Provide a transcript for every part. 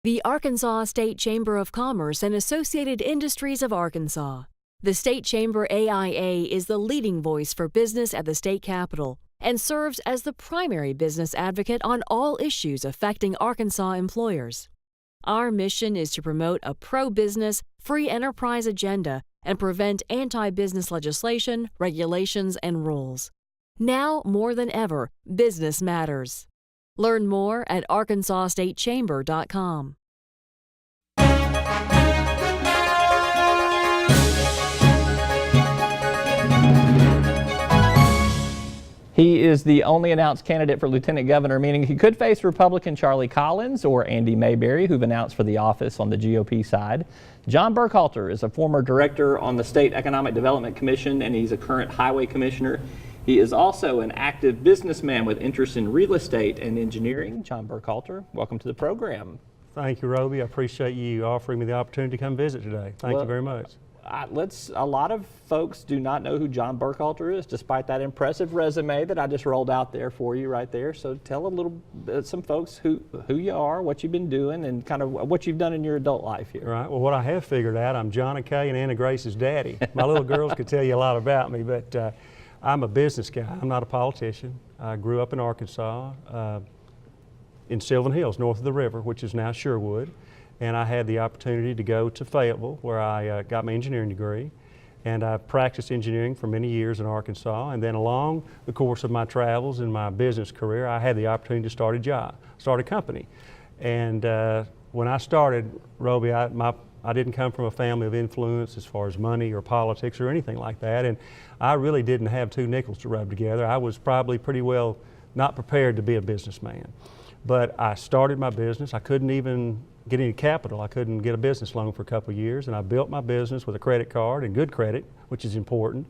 The Arkansas State Chamber of Commerce and Associated Industries of Arkansas. The State Chamber AIA is the leading voice for business at the state capitol and serves as the primary business advocate on all issues affecting Arkansas employers. Our mission is to promote a pro-business, free enterprise agenda and prevent anti-business legislation, regulations, and rules. Now, more than ever, business matters. Learn more at arkansasstatechamber.com. He is the only announced candidate for lieutenant governor, meaning he could face Republican Charlie Collins or Andy Mayberry, who've announced for the office on the GOP side. John Burkhalter is a former director on the State Economic Development Commission, and he's a current highway commissioner. He is also an active businessman with interest in real estate and engineering. John Burkhalter, welcome to the program. Thank you, Roby. I appreciate you offering me the opportunity to come visit today. Thank you very much. A lot of folks do not know who John Burkhalter is, despite that impressive resume that I just rolled out there for you right there. So tell some folks who you are, what you've been doing, and kind of what you've done in your adult life here. Right. Well, what I have figured out, I'm John Kay and Anna Grace's daddy. My little girls could tell you a lot about me, but I'm a business guy. I'm not a politician. I grew up in Arkansas, in Sylvan Hills, north of the river, which is now Sherwood. And I had the opportunity to go to Fayetteville, where I got my engineering degree. And I practiced engineering for many years in Arkansas. And then along the course of my travels in my business career, I had the opportunity to start a company. And when I started, Roby, I didn't come from a family of influence as far as money or politics or anything like that. And I really didn't have two nickels to rub together. I was probably pretty well not prepared to be a businessman. But I started my business. I couldn't even get any capital. I couldn't get a business loan for a couple of years, and I built my business with a credit card and good credit, which is important.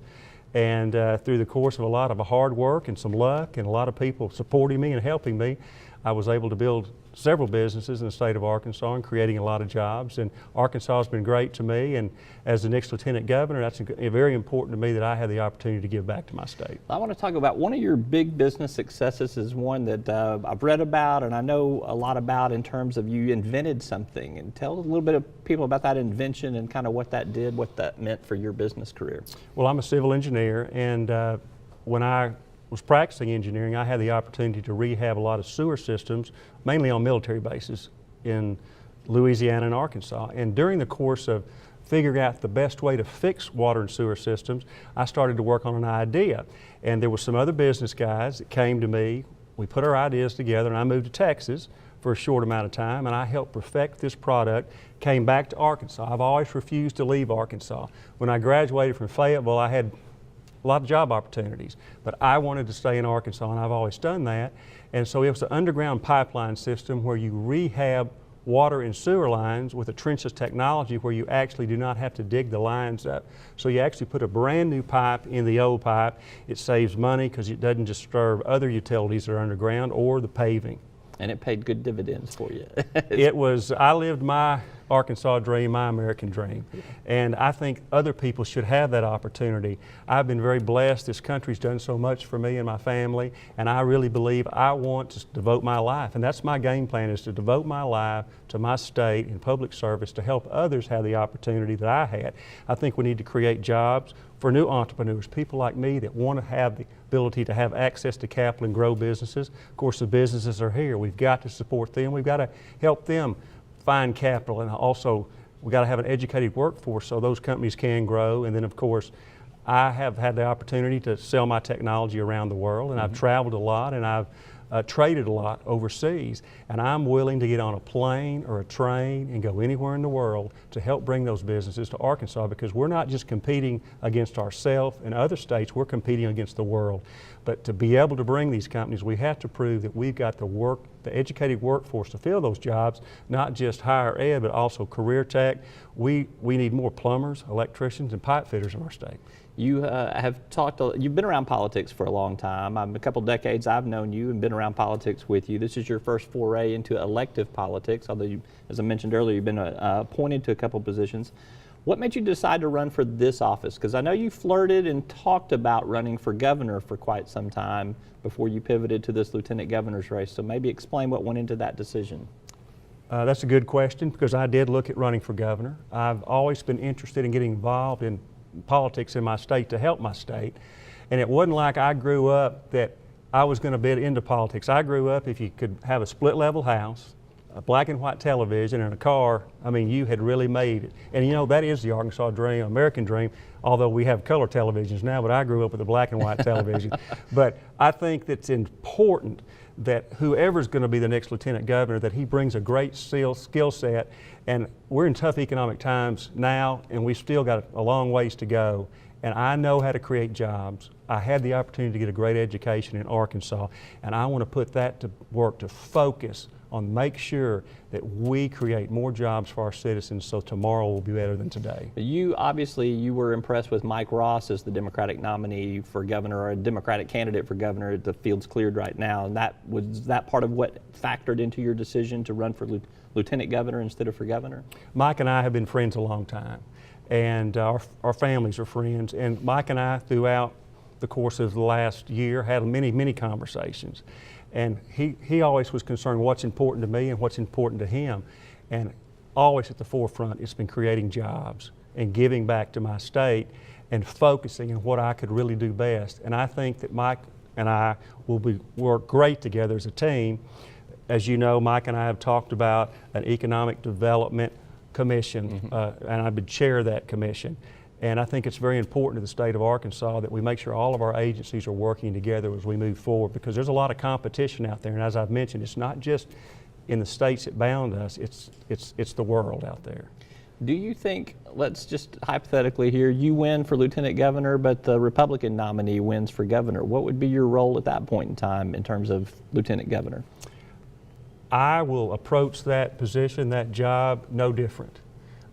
And through the course of a lot of hard work and some luck and a lot of people supporting me and helping me, I was able to build several businesses in the state of Arkansas and creating a lot of jobs. And Arkansas has been great to me, and as the next lieutenant governor, that's very important to me that I have the opportunity to give back to my state. I want to talk about one of your big business successes is one that I've read about and I know a lot about in terms of you invented something. And tell a little bit of people about that invention and kind of what that did, what that meant for your business career. Well, I'm a civil engineer, and when I was practicing engineering, I had the opportunity to rehab a lot of sewer systems, mainly on military bases in Louisiana and Arkansas. And during the course of figuring out the best way to fix water and sewer systems, I started to work on an idea. And there were some other business guys that came to me. We put our ideas together, and I moved to Texas for a short amount of time, and I helped perfect this product, came back to Arkansas. I've always refused to leave Arkansas. When I graduated from Fayetteville, I had a lot of job opportunities, but I wanted to stay in Arkansas, and I've always done that. And so it was an underground pipeline system where you rehab water and sewer lines with a trenchless technology where you actually do not have to dig the lines up. So you actually put a brand new pipe in the old pipe. It saves money because it doesn't disturb other utilities that are underground or the paving. And it paid good dividends for you. I lived my Arkansas dream, my American dream. And I think other people should have that opportunity. I've been very blessed. This country's done so much for me and my family, and I really believe I want to devote my life. And that's my game plan, is to devote my life to my state in public service to help others have the opportunity that I had. I think we need to create jobs for new entrepreneurs, people like me that want to have the ability to have access to capital and grow businesses. Of course, the businesses are here. We've got to support them. We've got to help them find capital, and also we've got to have an educated workforce so those companies can grow. And then, of course, I have had the opportunity to sell my technology around the world, and I've traveled a lot, and I've traded a lot overseas, and I'm willing to get on a plane or a train and go anywhere in the world to help bring those businesses to Arkansas, because we're not just competing against ourselves and other states, we're competing against the world. But to be able to bring these companies, we have to prove that we've got the educated workforce to fill those jobs, not just higher ed, but also career tech. We need more plumbers, electricians, and pipe fitters in our state. You you've been around politics for a long time. A couple decades I've known you and been around politics with you. This is your first foray into elective politics, although you, as I mentioned earlier, you've been appointed to a couple positions. What made you decide to run for this office? Because I know you flirted and talked about running for governor for quite some time before you pivoted to this lieutenant governor's race. So maybe explain what went into that decision. That's a good question, because I did look at running for governor. I've always been interested in getting involved in politics in my state to help my state. And it wasn't like I grew up that I was going to be into politics. I grew up, if you could have a split level house, a black and white television, and a car, I mean, you had really made it. And you know, that is the Arkansas dream, American dream, although we have color televisions now, but I grew up with a black and white television. But I think that's important that whoever's going to be the next lieutenant governor, that he brings a great skill set. And we're in tough economic times now, and we've still got a long ways to go. And I know how to create jobs. I had the opportunity to get a great education in Arkansas, and I want to put that to work to focus on make sure that we create more jobs for our citizens so tomorrow will be better than today. You were impressed with Mike Ross as the Democratic nominee for governor, or a Democratic candidate for governor. The field's cleared right now, and was that part of what factored into your decision to run for lieutenant governor instead of for governor? Mike and I have been friends a long time, and our families are friends, and Mike and I throughout the course of the last year had many conversations. And he always was concerned what's important to me and what's important to him. And always at the forefront, it's been creating jobs and giving back to my state and focusing on what I could really do best. And I think that Mike and I will work great together as a team. As you know, Mike and I have talked about an economic development commission, and I would chair that commission. And I think it's very important to the state of Arkansas that we make sure all of our agencies are working together as we move forward, because there's a lot of competition out there. And as I've mentioned, it's not just in the states that bound us, it's the world out there. Do you think, let's just hypothetically here, you win for lieutenant governor, but the Republican nominee wins for governor. What would be your role at that point in time in terms of lieutenant governor? I will approach that position, that job, no different.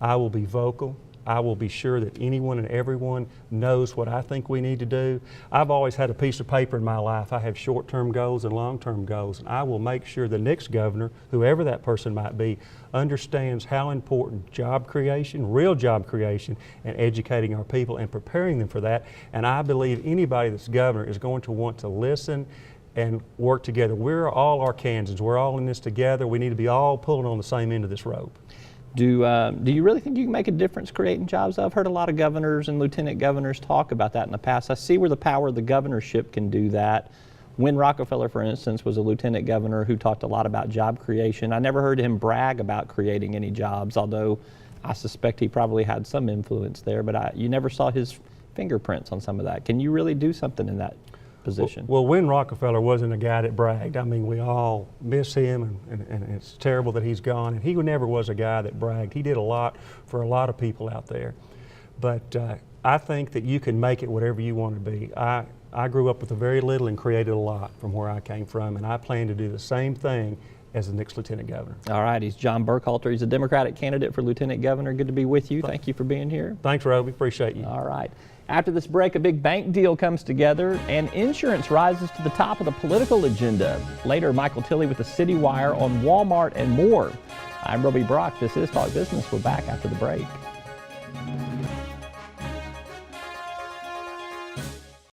I will be vocal. I will be sure that anyone and everyone knows what I think we need to do. I've always had a piece of paper in my life. I have short-term goals and long-term goals, and I will make sure the next governor, whoever that person might be, understands how important job creation, real job creation, and educating our people and preparing them for that. And I believe anybody that's governor is going to want to listen and work together. We're all Arkansans. We're all in this together. We need to be all pulling on the same end of this rope. Do you really think you can make a difference creating jobs? I've heard a lot of governors and lieutenant governors talk about that in the past. I see where the power of the governorship can do that. Win Rockefeller, for instance, was a lieutenant governor who talked a lot about job creation. I never heard him brag about creating any jobs, although I suspect he probably had some influence there, but you never saw his fingerprints on some of that. Can you really do something in that position? Well, Win Rockefeller wasn't a guy that bragged. I mean, we all miss him, and it's terrible that he's gone. And he never was a guy that bragged. He did a lot for a lot of people out there. But I think that you can make it whatever you want to be. I grew up with a very little and created a lot from where I came from, and I plan to do the same thing as the next lieutenant governor. All right, he's John Burkhalter. He's a Democratic candidate for lieutenant governor. Good to be with you. Thank you for being here. Thanks, Roby. Appreciate you. All right. After this break, a big bank deal comes together and insurance rises to the top of the political agenda. Later, Michael Tilley with the City Wire on Walmart and more. I'm Roby Brock. This is Talk Business. We're back after the break.